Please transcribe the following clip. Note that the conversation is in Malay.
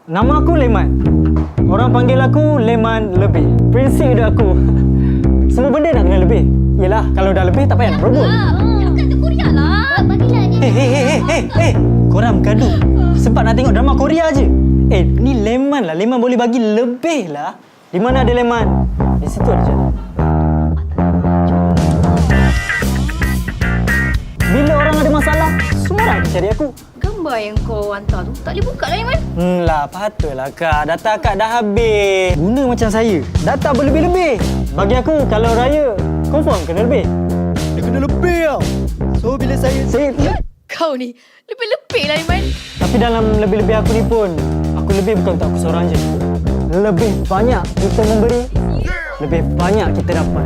Nama aku Leman. Orang panggil aku Leman lebih. Prinsip hidup aku, semua benda nak kena lebih. Yelah, kalau dah lebih tak payah nak berebut. Bukan tu Korea lah. Bagilah dia. Korang bergaduh sebab nak tengok drama Korea je. Ni Leman lah. Leman boleh bagi lebih lah. Di mana ada Leman? Di situ ada jalan. Bila orang ada masalah, semua orang akan cari aku. Gambar yang kau hantar tu tak boleh buka lah, Iman. Lah, patutlah Kak. Data Kak dah habis. Guna macam saya. Data berlebih-lebih. Bagi aku, kalau raya, confirm kena lebih. Dia kena lebih tau. So bila saya Kau ni lebih-lebih lah, Iman. Tapi dalam lebih-lebih aku ni pun, aku lebih bukan untuk aku seorang je. Lebih banyak kita memberi, lebih banyak kita dapat.